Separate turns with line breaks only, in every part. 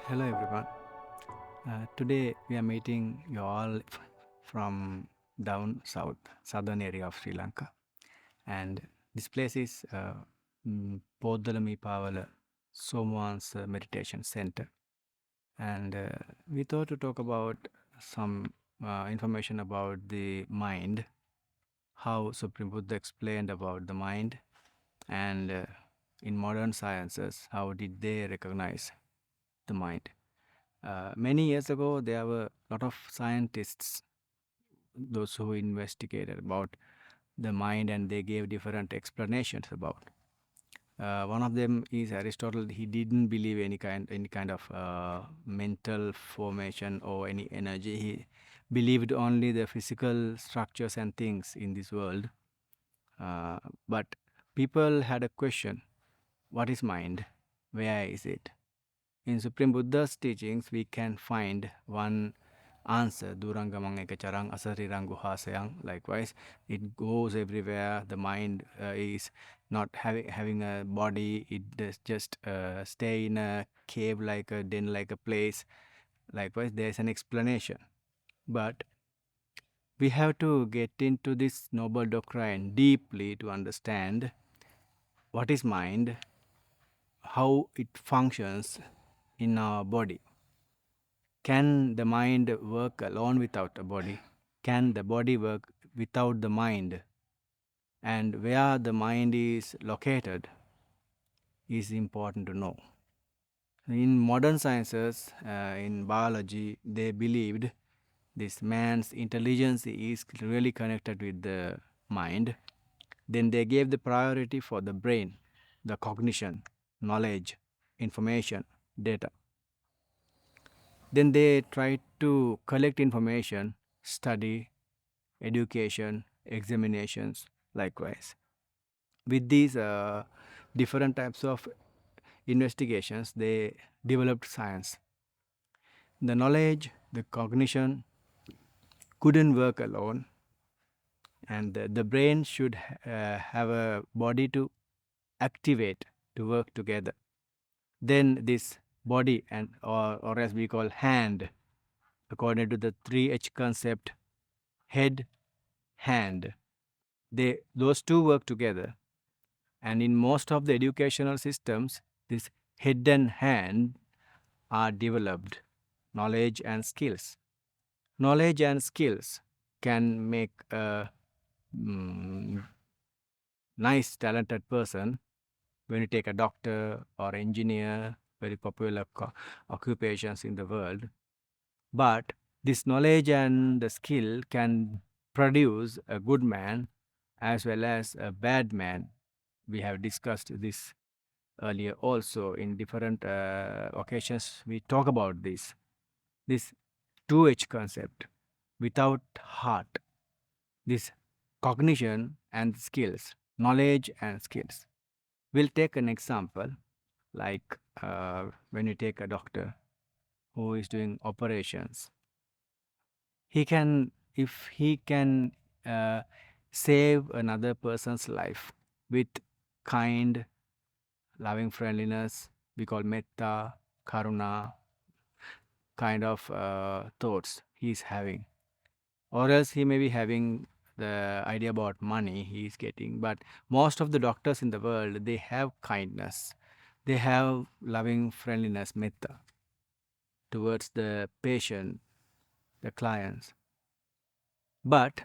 Hello everyone. Today we are meeting you all from down south, southern area of Sri Lanka, and this place is Podalami Pavala Someone's Meditation Center, and we thought to talk about some information about the mind, how Supreme Buddha explained about the mind, and in modern sciences, how did they recognize the mind. Many years ago, there were a lot of scientists, those who investigated about the mind, and they gave different explanations about. One of them is Aristotle. He didn't believe any kind of mental formation or any energy. He believed only the physical structures and things in this world. But people had a question: what is mind? Where is it? In Supreme Buddha's teachings, we can find one answer. Durangamang ekacharang asarirang guhasayang. Likewise, it goes everywhere. The mind is not having a body. It does just stay in a cave, like a den, like a place. Likewise, there is an explanation. But we have to get into this noble doctrine deeply to understand what is mind, how it functions in our body. Can the mind work alone without a body? Can the body work without the mind? And where the mind is located is important to know. In modern sciences, in biology, they believed this man's intelligence is really connected with the mind. Then they gave the priority for the brain, the cognition, knowledge, information, data. Then they tried to collect information, study, education, examinations, likewise. With these different types of investigations, they developed science. The knowledge, the cognition couldn't work alone, and the brain should have a body to activate, to work together. Then this body, and or as we call hand, according to the 3H concept, head, hand, those two work together. And in most of the educational systems, this head and hand are developed, knowledge and skills. Knowledge and skills can make a nice, talented person. When you take a doctor or engineer, very popular occupations in the world. But this knowledge and the skill can produce a good man as well as a bad man. We have discussed this earlier also in different occasions. We talk about this 2H concept. Without heart, this cognition and skills, knowledge and skills. We'll take an example, like when you take a doctor who is doing operations. If he can save another person's life with kind, loving friendliness, we call metta, karuna, kind of thoughts he's having. Or else he may be having the idea about money he is getting. But most of the doctors in the world, they have kindness. They have loving friendliness, metta, towards the patient, the clients. But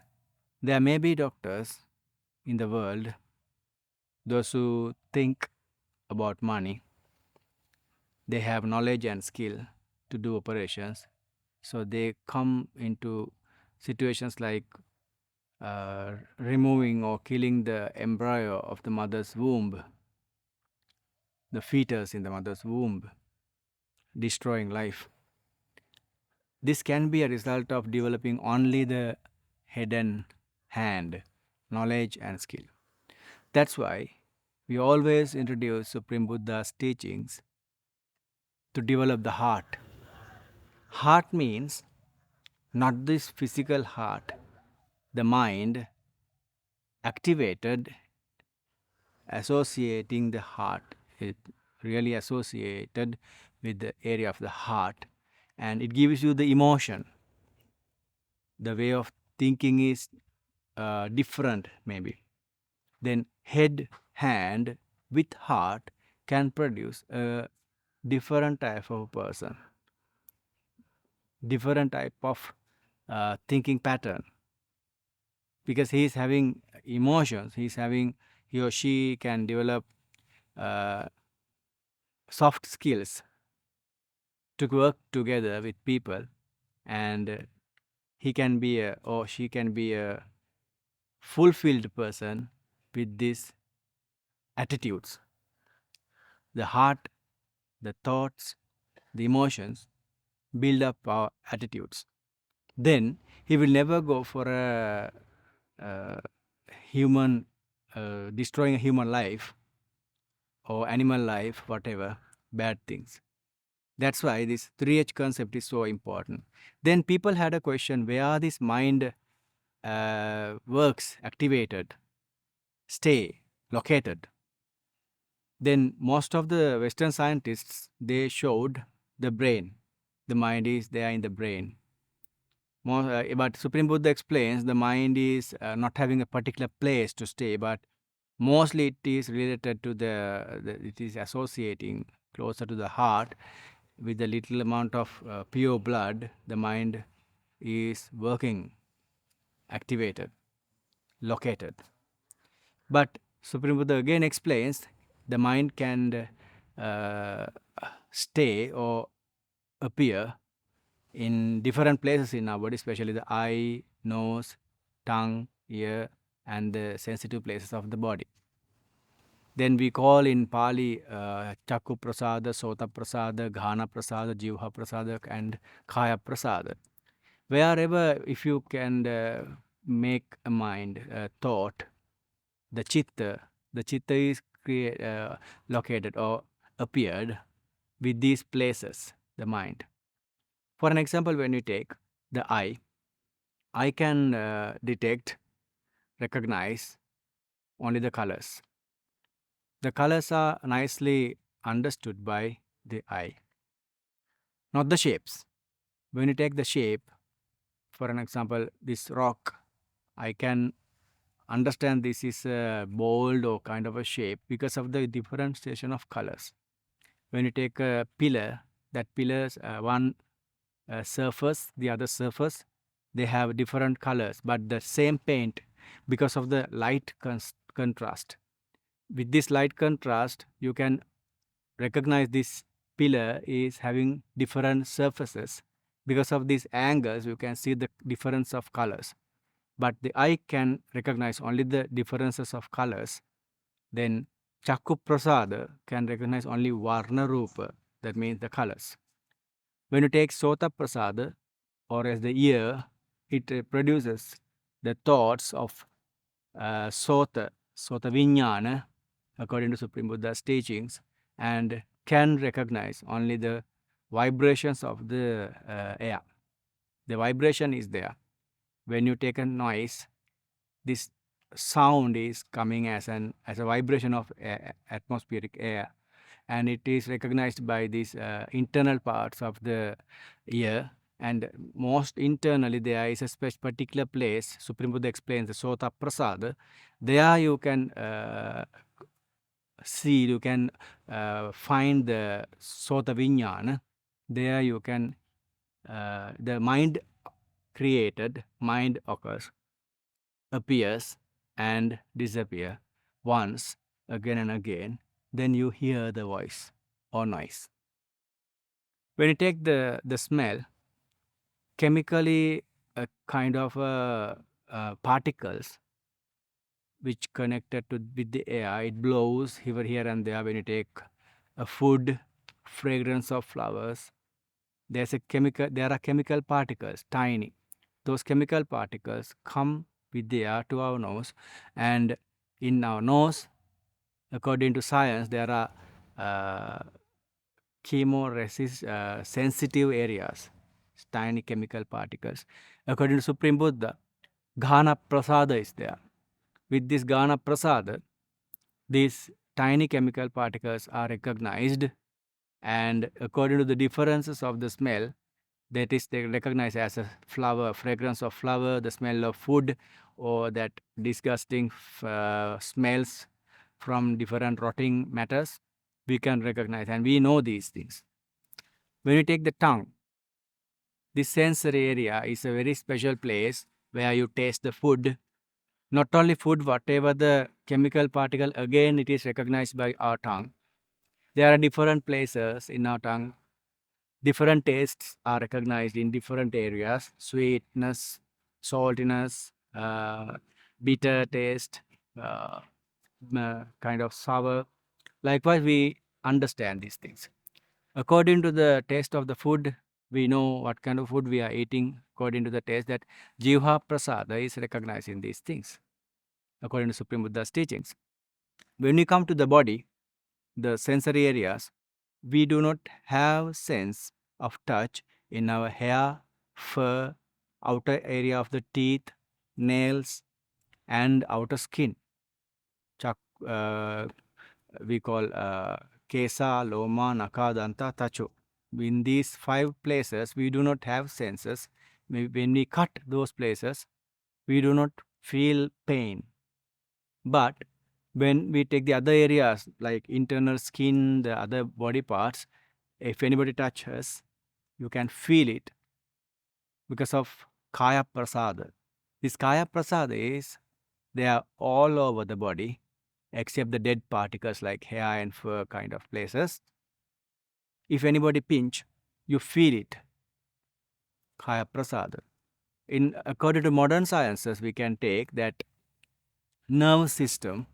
there may be doctors in the world, those who think about money, they have knowledge and skill to do operations. So they come into situations like removing or killing the embryo of the mother's womb, the fetus in the mother's womb, destroying life. This can be a result of developing only the head and hand, knowledge and skill. That's why we always introduce Supreme Buddha's teachings to develop the heart. Heart means not this physical heart, the mind activated, associating the heart, it really associated with the area of the heart, and it gives you the emotion. The way of thinking is different, maybe. Then head, hand with heart can produce a different type of person, different type of thinking pattern, because he is having emotions. He or she can develop uh, soft skills to work together with people, and he can be or she can be a fulfilled person with these attitudes. The heart, the thoughts, the emotions build up our attitudes. Then he will never go for a human, destroying a human life or animal life, whatever, bad things. That's why this 3H concept is so important. Then people had a question, where this mind works, activated, stay, located. Then most of the Western scientists, they showed the brain. The mind is there in the brain. But Supreme Buddha explains the mind is not having a particular place to stay, but mostly it is related to it is associating closer to the heart. With a little amount of pure blood, the mind is working, activated, located. But Supreme Buddha again explains the mind can stay or appear in different places in our body, especially the eye, nose, tongue, ear, and the sensitive places of the body. Then we call in Pali Chakku Prasada, Sota Prasada, Ghana Prasada, Jivha Prasada, and Kaya Prasada. Wherever, if you can make a mind, a thought, the chitta is located or appeared with these places, the mind. For an example, when you take the eye can detect, recognize only the colors. The colors are nicely understood by the eye, not the shapes. When you take the shape, for an example, this rock, I can understand this is a bold or kind of a shape because of the differentiation of colors. When you take a pillar, that pillars, one surface, the other surface, they have different colors, but the same paint because of the light contrast. With this light contrast, you can recognize this pillar is having different surfaces. Because of these angles, you can see the difference of colors. But the eye can recognize only the differences of colors. Then Chakku Prasada can recognize only Varna Rupa, that means the colors. When you take Sota Prasada, or as the ear, it produces the thoughts of Sota Vijnana, according to Supreme Buddha's teachings, and can recognize only the vibrations of the air. The vibration is there. When you take a noise, this sound is coming as a vibration of atmospheric air, and it is recognized by these internal parts of the ear. And most internally, there is a particular place. Supreme Buddha explains the Sota Prasada. There you can see, you can find the Sota Vijnana. There you can, the mind created, mind occurs, appears, and disappear once, again and again. Then you hear the voice or noise. When you take the smell, chemically a kind of particles which connected with the air, it blows here and there. When you take a food, fragrance of flowers, there are chemical particles, tiny. Those chemical particles come with the air to our nose, and in our nose, according to science, there are chemoresist sensitive areas, tiny chemical particles. According to Supreme Buddha, Ghana Prasada is there. With this Ghana Prasada, these tiny chemical particles are recognized And according to the differences of the smell, that is they recognize as a flower, fragrance of flower, the smell of food, or that disgusting smells from different rotting matters, we can recognize and we know these things. When you take the tongue, this sensory area is a very special place where you taste the food. Not only food, whatever the chemical particle, again it is recognized by our tongue. There are different places in our tongue. Different tastes are recognized in different areas: sweetness, saltiness, bitter taste, kind of sour. Likewise, we understand these things. According to the taste of the food, we know what kind of food we are eating. According to the taste, that Jivha Prasada is recognized in these things, according to Supreme Buddha's teachings. When we come to the body, the sensory areas, we do not have sense of touch in our hair, fur, outer area of the teeth, nails, and outer skin. Uh, we call Kesa, Loma, Naka, Danta, Tacho. In these 5 places, we do not have senses. When we cut those places, we do not feel pain. But when we take the other areas like internal skin, the other body parts, if anybody touches, you can feel it because of Kaya Prasada. This Kaya Prasada is, they are all over the body except the dead particles like hair and fur kind of places. If anybody pinch, you feel it. Kaya Prasada. According to modern sciences, we can take that nerve system.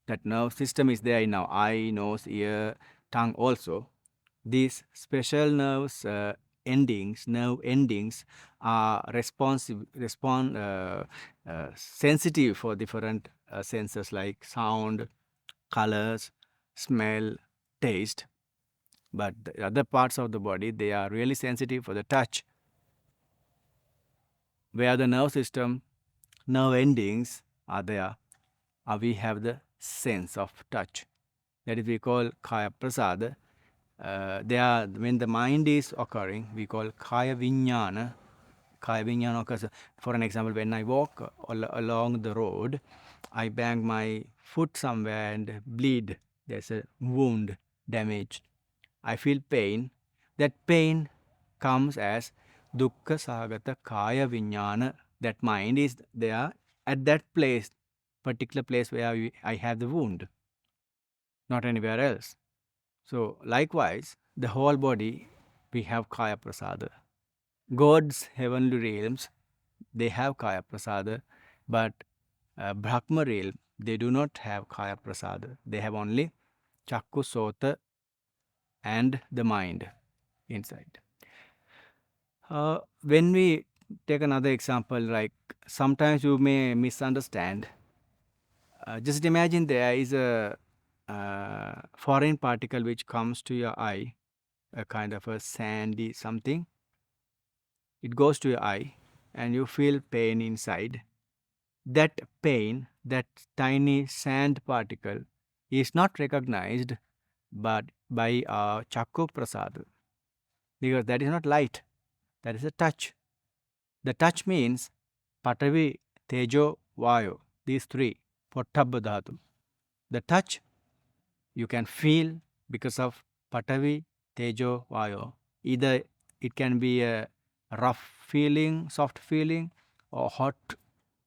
That nerve system is there in our eye, nose, ear, tongue also. These special nerve endings are sensitive for different senses like sound, colors, smell, taste. But the other parts of the body, they are really sensitive for the touch, where the nerve endings are there. We have the sense of touch. That is we call Kaya Prasada. When the mind is occurring, we call Kaya Vijnana. Kaya Vijnana occurs. For an example, when I walk along the road, I bang my foot somewhere and bleed. There's a wound, damage. I feel pain. That pain comes as Dukkha Sagata Kaya Vijnana. That mind is there at that place, particular place where I have the wound, not anywhere else. So likewise, the whole body, we have Kaya Prasada. God's heavenly realms, they have Kaya Prasada, but Brahma realm, they do not have Kaya Prasada. They have only Chakku, Sota, and the mind inside. When we take another example, like sometimes you may misunderstand. Just imagine there is a foreign particle which comes to your eye, a kind of a sandy something. It goes to your eye and you feel pain inside. That pain, that tiny sand particle, is not recognized but by Chakku Prasad, because that is not light, that is a touch. The touch means Patavi, Tejo, Vayu, these 3, Pottabha Dhatu. The touch you can feel because of Patavi, Tejo, Vayu. Either it can be a rough feeling, soft feeling, or hot,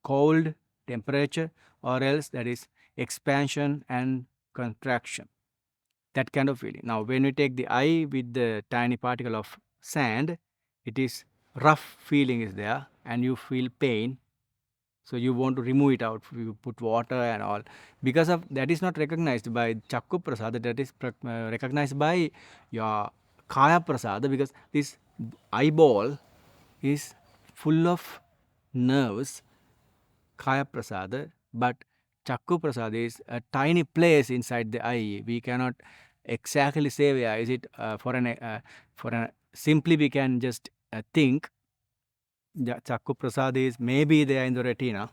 cold temperature, or else that is expansion and contraction. That kind of feeling. Now, when we take the eye with the tiny particle of sand, it is rough feeling is there, and you feel pain. So you want to remove it out. You put water and all. Because of that is not recognized by Chakku Prasada, that is recognized by your Kaya Prasada, because this eyeball is full of nerves, Kaya Prasada, but Chakku Prasada is a tiny place inside the eye. We cannot exactly say where is it. Simply we can just think Chakku Prasada is maybe there in the retina,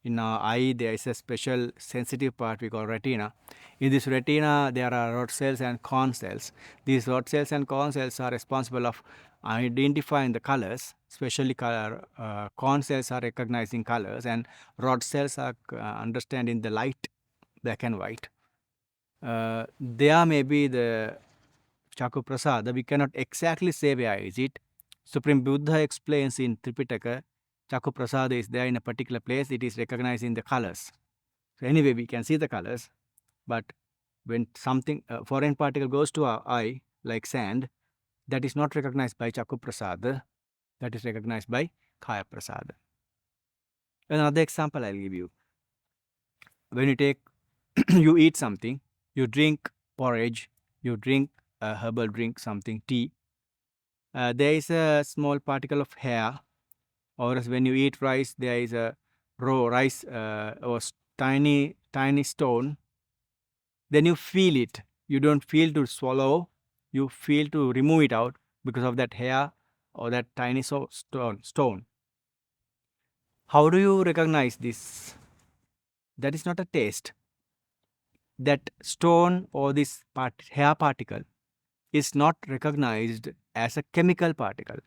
In our eye, there is a special sensitive part we call retina. In this retina, there are rod cells and cone cells. These rod cells and cone cells are responsible of identifying the colors, especially cone cells are recognizing colors, and rod cells are understanding the light, black and white. There may be the Chaku Prasada, we cannot exactly say where is it. Supreme Buddha explains in Tripitaka, Chaku Prasada is there in a particular place, it is recognizing the colors. So anyway, we can see the colors, but when something, foreign particle goes to our eye, like sand, that is not recognized by Chaku Prasada, that is recognized by Kaya Prasada. Another example I'll give you. When you take, you eat something, you drink porridge, you drink a herbal drink, something, tea, there is a small particle of hair, or else when you eat rice, there is a raw rice or tiny stone. Then you feel it. You don't feel to swallow, you feel to remove it out because of that hair or that tiny stone. How do you recognize this? That is not a taste. That stone or this hair particle is not recognized as a chemical particle.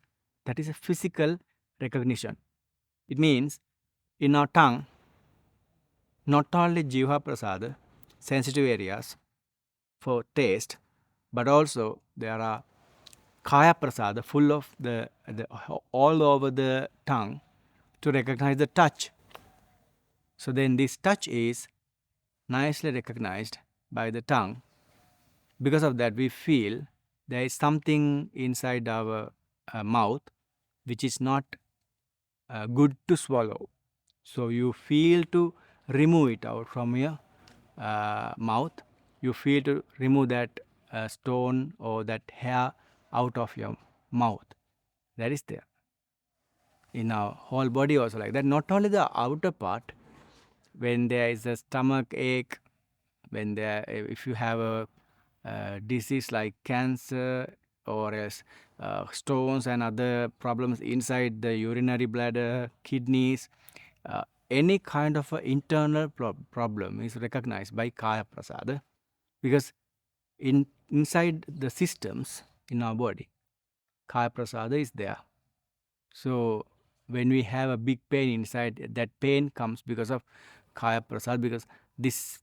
That is a physical recognition. It means in our tongue, not only Jiva Prasada, sensitive areas for taste, but also there are Kaya Prasada, full of the all over the tongue to recognize the touch. So then this touch is nicely recognized by the tongue. Because of that, we feel there is something inside our mouth which is not good to swallow. So you feel to remove it out from your mouth. You feel to remove that stone or that hair out of your mouth. That is there. In our whole body also like that. Not only the outer part, when there is a stomach ache, when there, if you have a disease like cancer or else stones and other problems inside the urinary bladder, kidneys, any kind of internal problem is recognized by Kaya Prasada, because inside the systems in our body, Kaya Prasada is there. So when we have a big pain inside, that pain comes because of Kaya Prasad, because this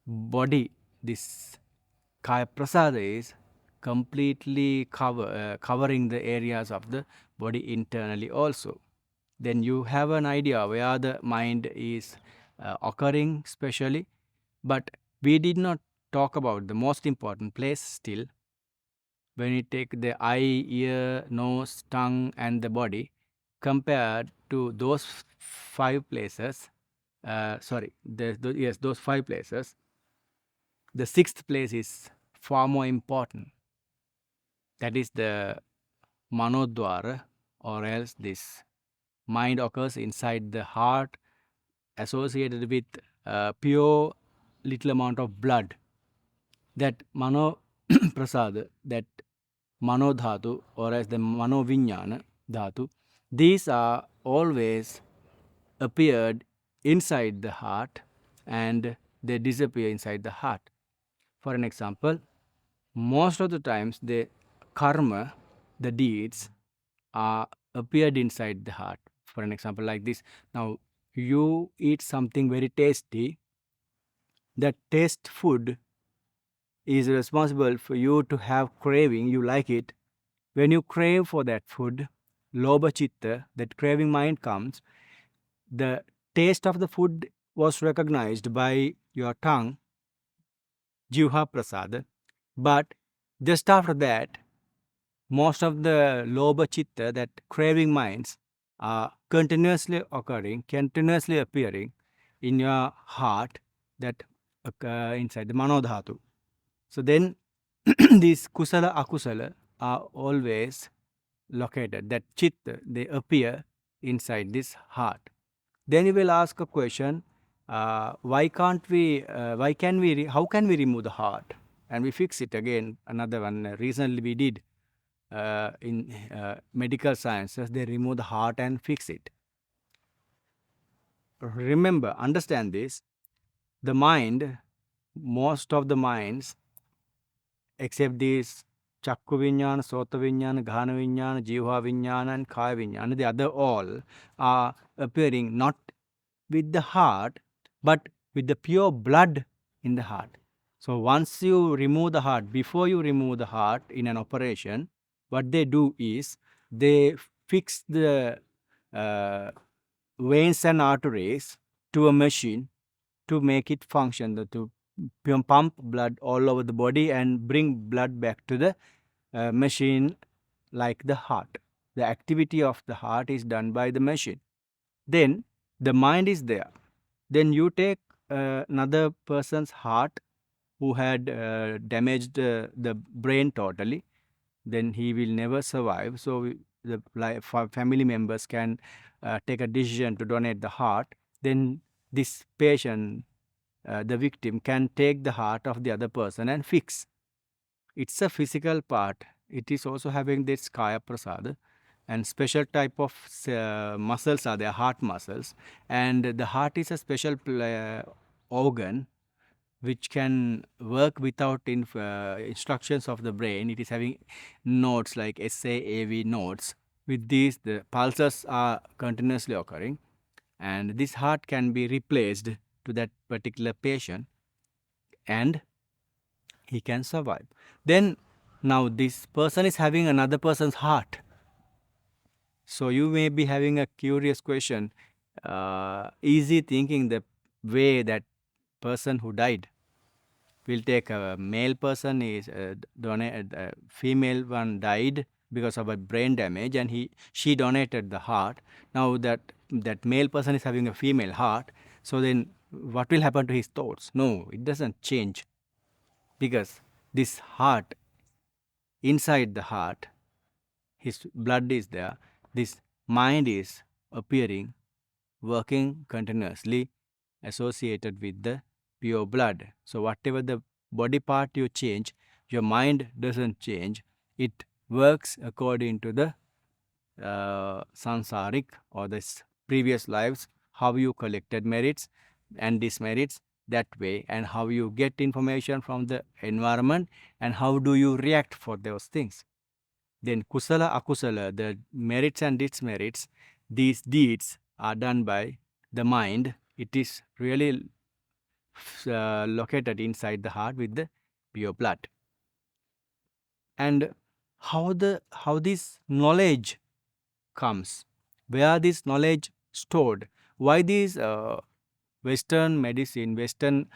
body, this Kaya Prasada is completely covering the areas of the body internally also. Then you have an idea where the mind is occurring specially, but we did not talk about the most important place still. When you take the eye, ear, nose, tongue and the body, compared to those five places, those five places, the sixth place is far more important. That is the Manodwara, or else this mind occurs inside the heart, associated with pure little amount of blood. That Mano Prasad, that Mano Dhatu, or as the Mano Vinyana Dhatu, these are always appeared inside the heart and they disappear inside the heart. For an example, most of the times the karma, the deeds, are appeared inside the heart. For an example like this, now you eat something very tasty, that taste food is responsible for you to have craving, you like it. When you crave for that food, lobha chitta, that craving mind comes, the taste of the food was recognized by your tongue, Jivha Prasada, but just after that, most of the lobha chitta, that craving minds, are continuously occurring, continuously appearing in your heart, that inside the manodhatu. So then these kusala akusala are always located, that chitta, they appear inside this heart. Then you will ask a question, why can we how can we remove the heart and we fix it again? Another one recently we did in medical sciences, they remove the heart and fix it. remember, understand this, the mind, most of the minds, except these Chakku Vinyana, Sota Vinyana, Ghana Vinyana, Jiva Vinyana, and Kaya Vinyana, the other all are appearing not with the heart, but with the pure blood in the heart. So once you remove the heart, before you remove the heart in an operation, what they do is they fix the uh, veins and arteries to a machine to make it function, to pump blood all over the body and bring blood back to the machine like the heart. The activity of the heart is done by the machine. Then the mind is there. Then you take another person's heart who had damaged the brain totally, then he will never survive. So the family members can take a decision to donate the heart. Then this patient, the victim, can take the heart of the other person and fix. It's a physical part. It is also having this kaya prasad, and special type of muscles are there, heart muscles, and the heart is a special organ which can work without instructions of the brain. It is having nodes like SAAV nodes. With these, the pulses are continuously occurring, and this heart can be replaced to that particular patient, and he can survive. Then, now this person is having another person's heart. So you may be having a curious question, easy thinking the way that person who died. We'll take a male person is donated, female one died because of a brain damage, and she donated the heart. Now that male person is having a female heart, so then what will happen to his thoughts? No, it doesn't change, because this heart, inside the heart, his blood is there, this mind is appearing, working continuously, associated with the pure blood. So whatever the body part you change, your mind doesn't change. It works according to the sansaric or the previous lives, how you collected merits and demerits that way, and how you get information from the environment, and how do you react for those things. Then kusala, akusala, the merits and demerits, these deeds are done by the mind. It is really located inside the heart with the pure blood. And how this knowledge comes, where this knowledge stored, why these Western medicine, Western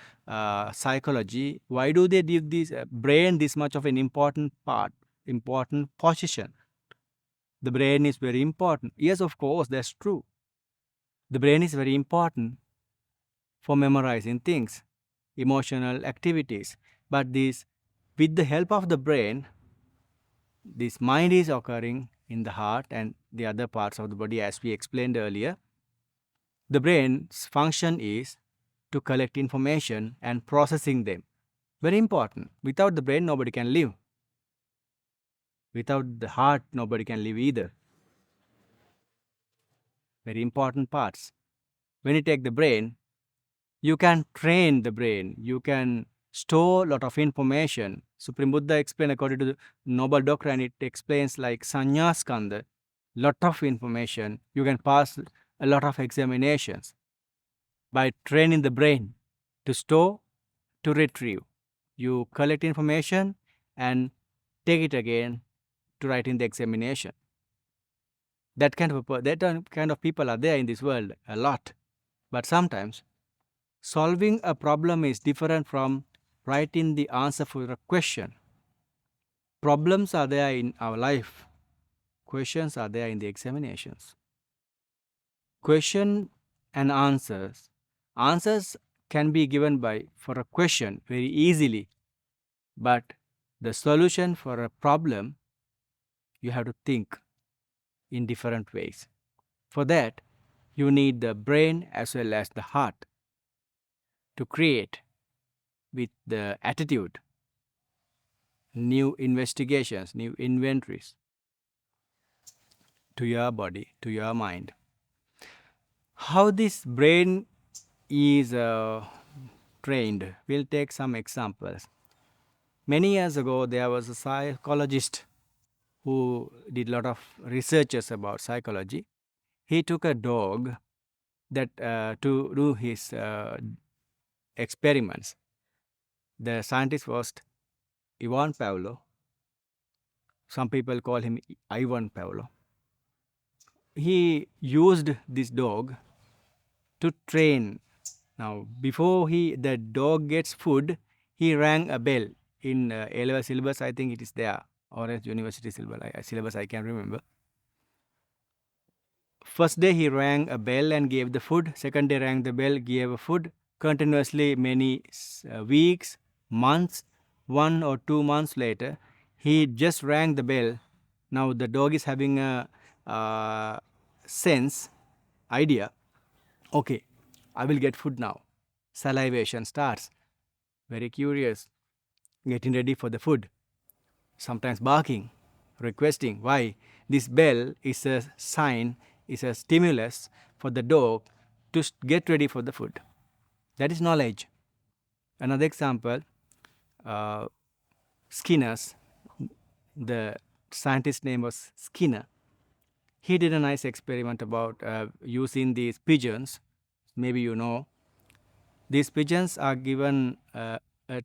psychology, why do they give this brain this much of an important part, important position? The brain is very important. Yes, of course, that's true. The brain is very important for memorizing things, emotional activities. But this, with the help of the brain, this mind is occurring in the heart and the other parts of the body, as we explained earlier. The brain's function is to collect information and processing them. Very important. Without the brain, nobody can live. Without the heart, nobody can live either. Very important parts. When you take the brain, you can train the brain. You can store a lot of information. Supreme Buddha explained according to the Noble Doctrine, it explains like Sanya Skanda, lot of information. You can pass a lot of examinations by training the brain to store, to retrieve. You collect information and take it again to write in the examination. That kind of people are there in this world a lot. But sometimes solving a problem is different from writing the answer for a question. Problems are there in our life. Questions are there in the examinations. Question and answers. Answers can be given for a question very easily, but the solution for a problem, you have to think in different ways. For that, you need the brain as well as the heart to create, with the attitude, new investigations, new inventories to your body, to your mind. How this brain is trained, we'll take some examples. Many years ago, there was a psychologist who did a lot of researches about psychology. He took a dog that to do his experiments. The scientist was Ivan Pavlov. Some people call him Ivan Pavlov. He used this dog to train. Now, before the dog gets food, he rang a bell. In A-level syllabus, I think it is there, or as university syllabus, I can remember. First day he rang a bell and gave the food. Second day rang the bell, gave a food. Continuously many weeks, months, 1 or 2 months later, he just rang the bell. Now the dog is having a sense, idea. Okay, I will get food now. Salivation starts. Very curious. Getting ready for the food. Sometimes barking, requesting. Why? This bell is a sign, is a stimulus for the dog to get ready for the food. That is knowledge. Another example, Skinner's, the scientist's name was Skinner. He did a nice experiment about using these pigeons. Maybe you know. These pigeons are given a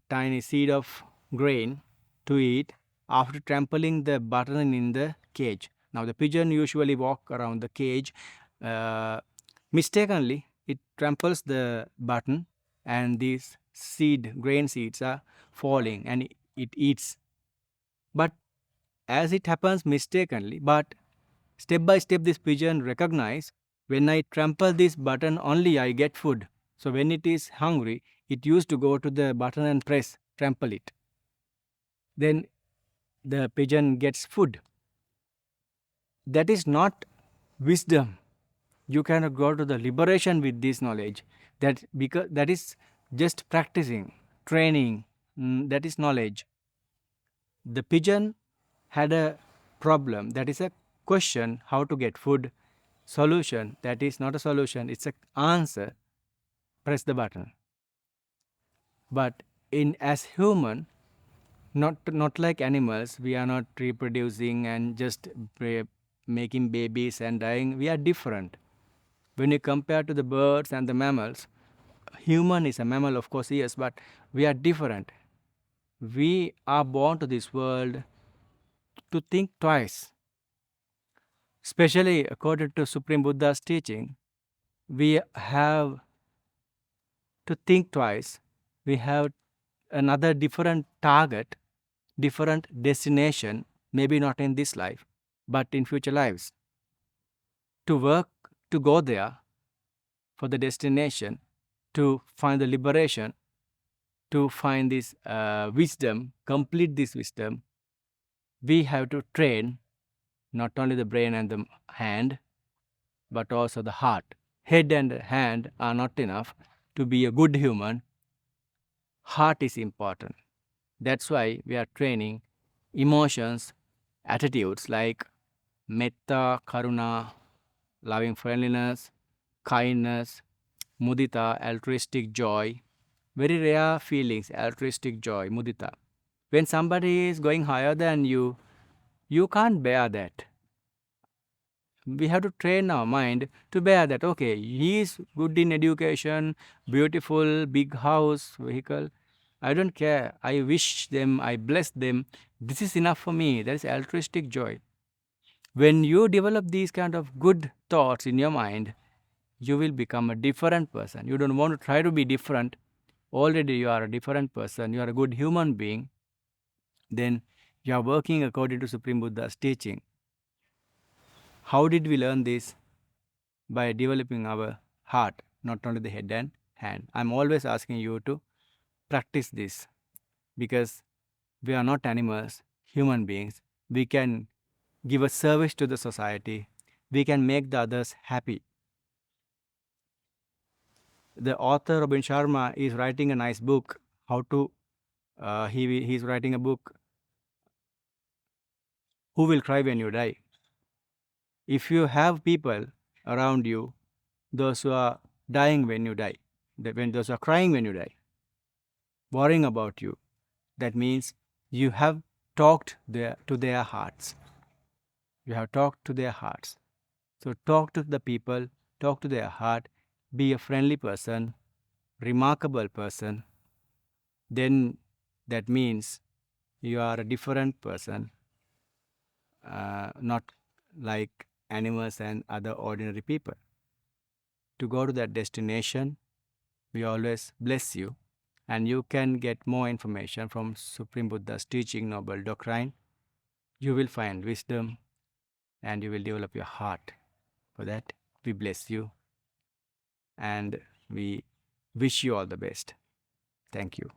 tiny seed of grain to eat after trampling the button in the cage. Now, the pigeon usually walk around the cage. Mistakenly, it tramples the button, and these grain seeds are falling, and it eats. But as it happens mistakenly, but step by step, this pigeon recognize, when I trample this button, only I get food. So when it is hungry, it used to go to the button and trample it. Then the pigeon gets food. That is not wisdom. You cannot go to the liberation with this knowledge. That is just practicing, training. That is knowledge. The pigeon had a problem. That is a question, how to get food. Solution, that is not a solution, it's an answer. Press the button. But as human, not like animals, we are not reproducing and just making babies and dying. We are different. When you compare to the birds and the mammals, human is a mammal, of course, yes, but we are different. We are born to this world to think twice. Especially according to Supreme Buddha's teaching, we have to think twice. We have another different target, different destination, maybe not in this life, but in future lives. To work, to go there for the destination, to find the liberation, to find this wisdom, complete this wisdom, we have to train not only the brain and the hand, but also the heart. Head and hand are not enough to be a good human. Heart is important. That's why we are training emotions, attitudes like metta, karuna, loving friendliness, kindness, mudita, altruistic joy. Very rare feelings, altruistic joy, mudita. When somebody is going higher than you, you can't bear that. We have to train our mind to bear that. Okay, he is good in education, beautiful, big house, vehicle. I don't care. I wish them, I bless them. This is enough for me. That is altruistic joy. When you develop these kind of good thoughts in your mind, you will become a different person. You don't want to try to be different. Already you are a different person. You are a good human being. Then you are working according to Supreme Buddha's teaching. How did we learn this? By developing our heart, not only the head and hand. I'm always asking you to practice this, because we are not animals, human beings. We can give a service to the society. We can make the others happy. The author Robin Sharma is writing a nice book. How to he's writing a book, Who Will Cry When You Die. If you have people around you those who are dying when you die, those who are crying when you die, worrying about you, that means you have talked to their hearts. You have talked to their hearts. So talk to the people, talk to their heart, be a friendly person, remarkable person. Then that means you are a different person, not like animals and other ordinary people. To go to that destination, we always bless you, and you can get more information from Supreme Buddha's teaching, Noble Doctrine. You will find wisdom and you will develop your heart. For that, we bless you and we wish you all the best. Thank you.